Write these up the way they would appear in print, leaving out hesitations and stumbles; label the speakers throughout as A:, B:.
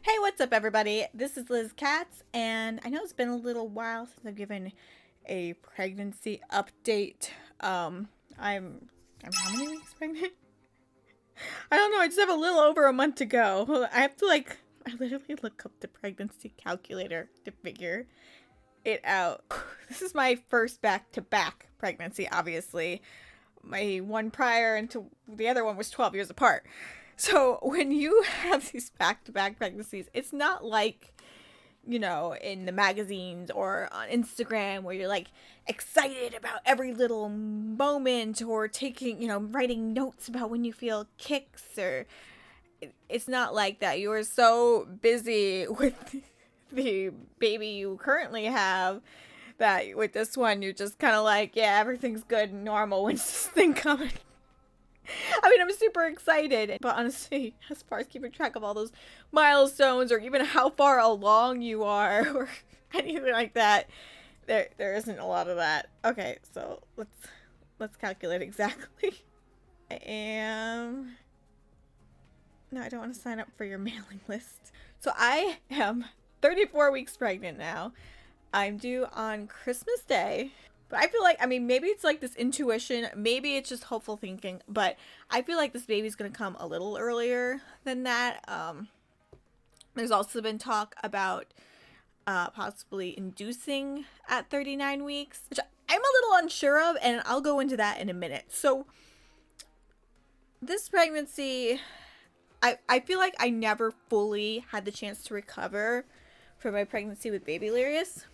A: Hey, what's up, everybody? This is Liz Katz, and I know it's been a little while since I've given a pregnancy update. I'm how many weeks pregnant? I don't know. I just have a little over a month to go. I have to I literally look up the pregnancy calculator to figure it out. This is my first back-to-back pregnancy, obviously. My one prior and to the other one was 12 years apart. So when you have these back-to-back pregnancies, it's not like, in the magazines or on Instagram where you're like excited about every little moment or writing notes about when you feel kicks or it's not like that. You are so busy with the baby you currently have that with this one, you're just kind of like, yeah, everything's good and normal. When's this thing coming? I mean, I'm super excited, but honestly, as far as keeping track of all those milestones or even how far along you are or anything like that, there isn't a lot of that. Okay, so let's calculate exactly. I am No, I don't want to sign up for your mailing list. So I am 34 weeks pregnant now. I'm due on Christmas Day. But I feel like, maybe it's like this intuition, maybe it's just hopeful thinking, but I feel like this baby's going to come a little earlier than that. There's also been talk about possibly inducing at 39 weeks, which I'm a little unsure of, and I'll go into that in a minute. So this pregnancy, I feel like I never fully had the chance to recover from my pregnancy with baby Larius.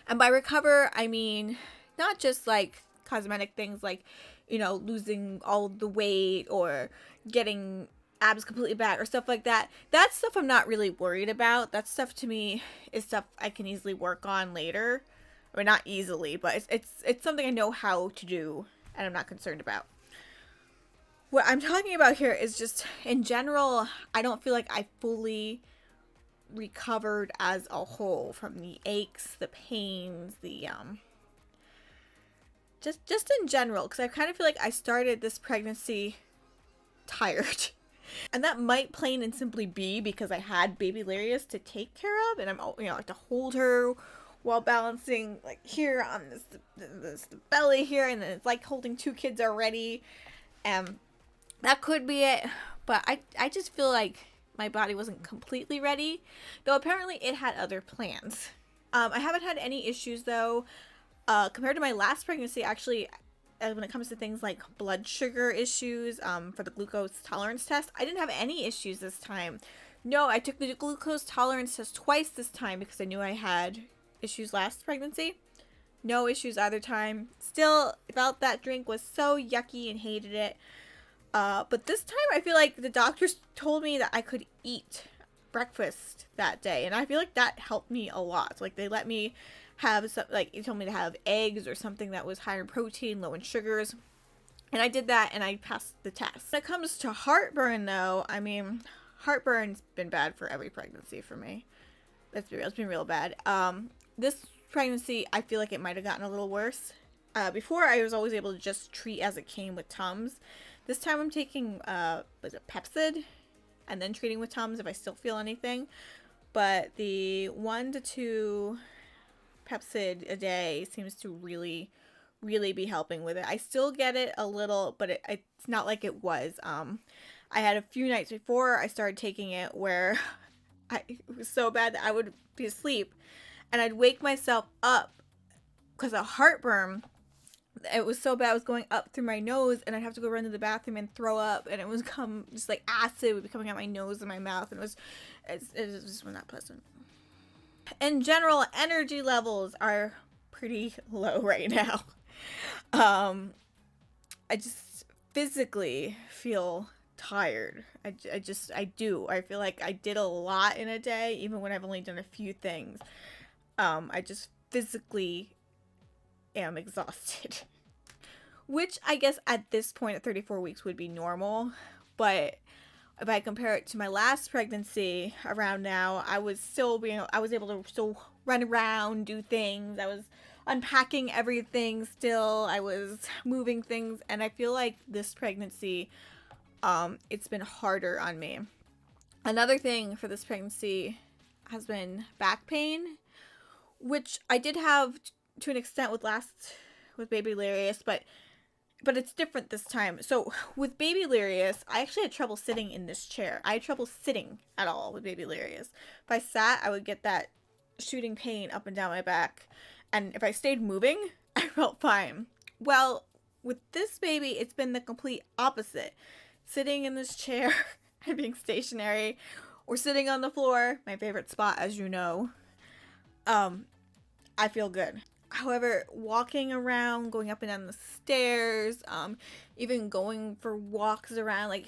A: And by recover, I mean not just like cosmetic things like, losing all the weight or getting abs completely back or stuff like that. That stuff I'm not really worried about. That stuff to me is stuff I can easily work on later. Or not easily, but it's something I know how to do and I'm not concerned about. What I'm talking about here is just in general, I don't feel like I fully recovered as a whole from the aches, the pains, the just in general, because I kind of feel like I started this pregnancy tired. And that might plain and simply be because I had baby Larius to take care of, and I'm like to hold her while balancing like here on this belly here, and then it's like holding two kids already. That could be it, but I just feel like my body wasn't completely ready, though apparently it had other plans. I haven't had any issues though, compared to my last pregnancy. Actually, when it comes to things like blood sugar issues, for the glucose tolerance test, I didn't have any issues this time. No, I took the glucose tolerance test twice this time because I knew I had issues last pregnancy. No issues either time. Still felt that drink was so yucky and hated it. But this time I feel like the doctors told me that I could eat breakfast that day, and I feel like that helped me a lot. Like they let me have some, like you told me to have eggs or something that was higher in protein, low in sugars, and I did that and I passed the test. When it comes to heartburn though, heartburn's been bad for every pregnancy for me. It's been real bad. This pregnancy I feel like it might have gotten a little worse. Before I was always able to just treat as it came with Tums. This time I'm taking, Pepsid and then treating with Tums if I still feel anything. But the 1 to 2 Pepsid a day seems to really, really be helping with it. I still get it a little, but it's not like it was. I had a few nights before I started taking it where it was so bad that I would be asleep and I'd wake myself up because of heartburn. It was so bad, I was going up through my nose and I'd have to go run to the bathroom and throw up, and it was just like acid would be coming out my nose and my mouth, and it just was not pleasant. In general, energy levels are pretty low right now. I just physically feel tired. I do. I feel like I did a lot in a day, even when I've only done a few things. I just physically am exhausted. Which I guess at this point at 34 weeks would be normal. But if I compare it to my last pregnancy around now, I was able to still run around, do things. I was unpacking everything still. I was moving things. And I feel like this pregnancy, it's been harder on me. Another thing for this pregnancy has been back pain, which I did have to an extent with Baby Larius, but it's different this time. So with Baby Larius, I actually had trouble sitting in this chair. I had trouble sitting at all with Baby Larius. If I sat, I would get that shooting pain up and down my back, and if I stayed moving, I felt fine. Well, with this baby, it's been the complete opposite. Sitting in this chair and being stationary, or sitting on the floor, my favorite spot, as you know, I feel good. However, walking around, going up and down the stairs, even going for walks around, like,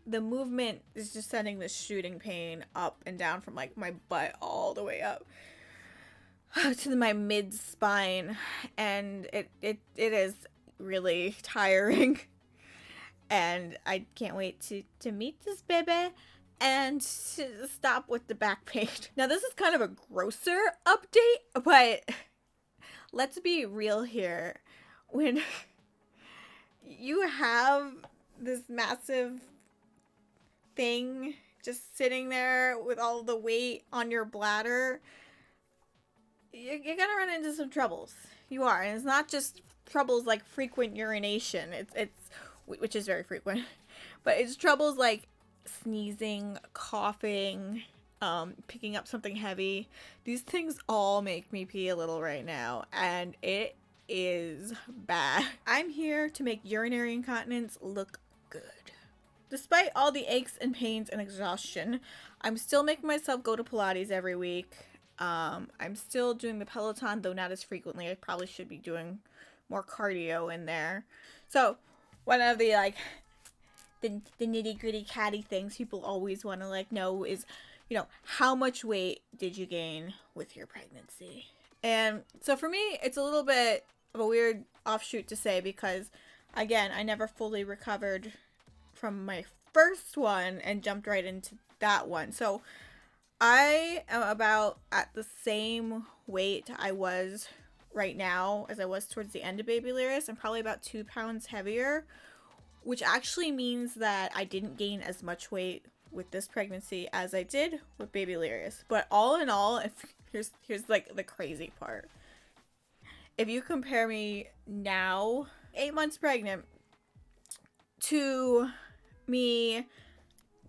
A: the movement is just sending this shooting pain up and down from, like, my butt all the way up to my mid spine, and it is really tiring. And I can't wait to meet this baby and to stop with the back pain. Now, this is kind of a grosser update, but let's be real here. When you have this massive thing just sitting there with all the weight on your bladder, you're gonna run into some troubles. You are. And it's not just troubles like frequent urination. It's which is very frequent. But it's troubles like sneezing, coughing, picking up something heavy. These things all make me pee a little right now, and it is bad. I'm here to make urinary incontinence look good. Despite all the aches and pains and exhaustion, I'm still making myself go to Pilates every week. I'm still doing the Peloton, though not as frequently. I probably should be doing more cardio in there. So one of the the nitty gritty catty things people always want to know is, how much weight did you gain with your pregnancy? And so for me, it's a little bit of a weird offshoot to say, because again, I never fully recovered from my first one and jumped right into that one. So I am about at the same weight I was right now as I was towards the end of Baby Larius. I'm probably about 2 pounds heavier, which actually means that I didn't gain as much weight with this pregnancy as I did with Baby Larius. But all in all, here's the crazy part. If you compare me now, 8 months pregnant, to me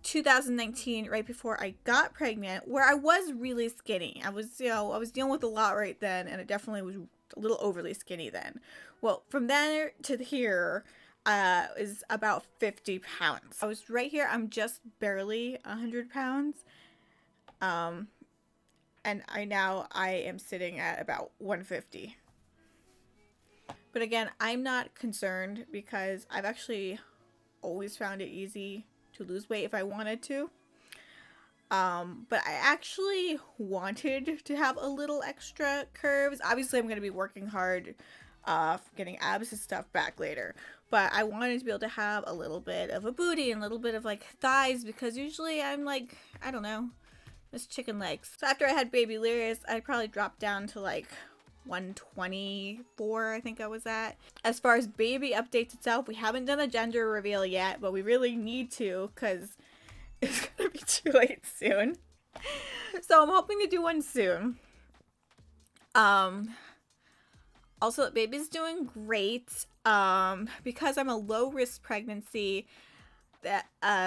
A: 2019, right before I got pregnant, where I was really skinny. I was dealing with a lot right then, and it definitely was a little overly skinny then. Well, from there to here is about 50 pounds. I was right here. I'm just barely 100 pounds. And I am sitting at about 150. But again, I'm not concerned, because I've actually always found it easy to lose weight if I wanted to. But I actually wanted to have a little extra curves. Obviously, I'm going to be working hard getting abs and stuff back later. But I wanted to be able to have a little bit of a booty and a little bit of thighs, because usually I'm I don't know, just chicken legs. So after I had Baby Larius, I probably dropped down to 124, I think I was at. As far as baby updates itself, we haven't done a gender reveal yet, but we really need to, because it's gonna be too late soon. So I'm hoping to do one soon. Also, the baby's doing great. Because I'm a low risk pregnancy, that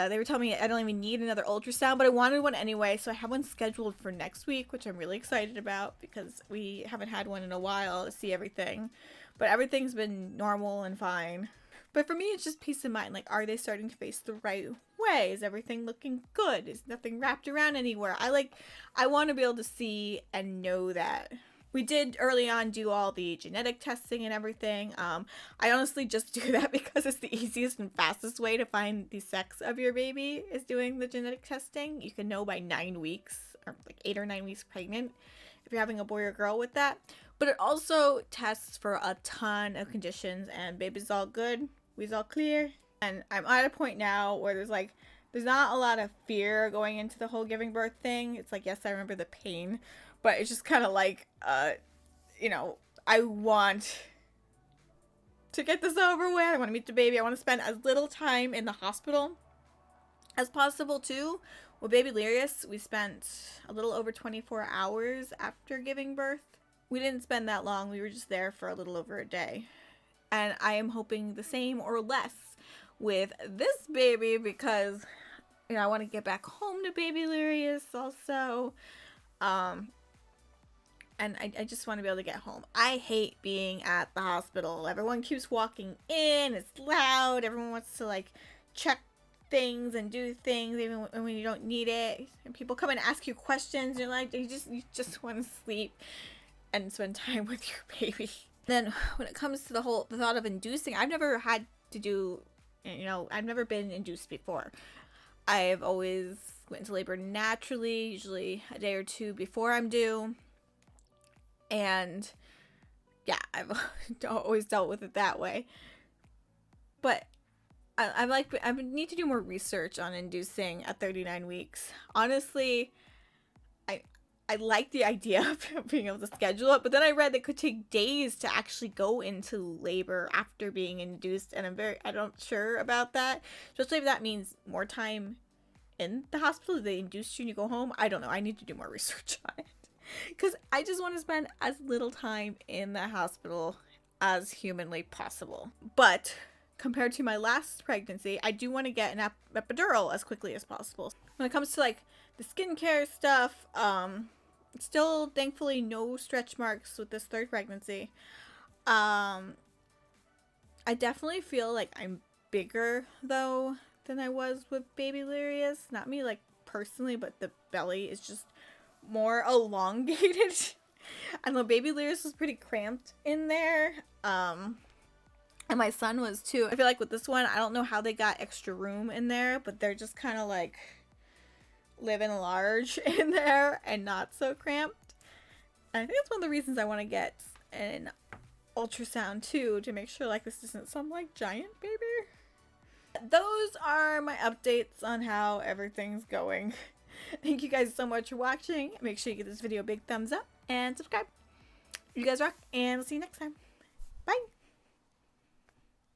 A: they were telling me I don't even need another ultrasound, but I wanted one anyway, so I have one scheduled for next week, which I'm really excited about, because we haven't had one in a while to see everything. But everything's been normal and fine. But for me, it's just peace of mind. Are they starting to face the right way? Is everything looking good? Is nothing wrapped around anywhere? I want to be able to see and know that. We did early on do all the genetic testing and everything. I honestly just do that because it's the easiest and fastest way to find the sex of your baby, is doing the genetic testing. You can know by 9 weeks, or 8 or 9 weeks pregnant, if you're having a boy or girl with that. But it also tests for a ton of conditions, and baby's all good, we's all clear. And I'm at a point now where there's not a lot of fear going into the whole giving birth thing. It's yes, I remember the pain, but it's just kind of I want to get this over with. I want to meet the baby. I want to spend as little time in the hospital as possible too, With baby Lirius, we spent a little over 24 hours after giving birth. We didn't spend that long. We were just there for a little over a day. And I am hoping the same or less with this baby because, you know, I want to get back home to baby Lirius also. And I just want to be able to get home. I hate being at the hospital. Everyone keeps walking in. It's loud. Everyone wants to like check things and do things even when you don't need it. And people come and ask you questions. You're like, you just want to sleep and spend time with your baby. Then when it comes to the thought of inducing, I've never had to do, you know, I've never been induced before. I've always went into labor naturally, usually a day or two before I'm due. And yeah, I've always dealt with it that way. But I need to do more research on inducing at 39 weeks. Honestly, I like the idea of being able to schedule it, but then I read that it could take days to actually go into labor after being induced, and I'm not sure about that. Especially if that means more time in the hospital. They induce you and you go home. I don't know. I need to do more research on it. Because I just want to spend as little time in the hospital as humanly possible. But compared to my last pregnancy, I do want to get an epidural as quickly as possible. When it comes to like the skincare stuff, still thankfully no stretch marks with this third pregnancy. I definitely feel like I'm bigger though than I was with baby Lirius. Not me like personally, but the belly is just more elongated. I know baby Lirius was pretty cramped in there. And my son was too. I feel like with this one, I don't know how they got extra room in there, but they're just kind of like living large in there and not so cramped. And I think that's one of the reasons I want to get an ultrasound too, to make sure like this isn't some like giant baby. Those are my updates on how everything's going. Thank you guys so much for watching. Make sure you give this video a big thumbs up and subscribe. You guys rock, and I'll see you next time. Bye!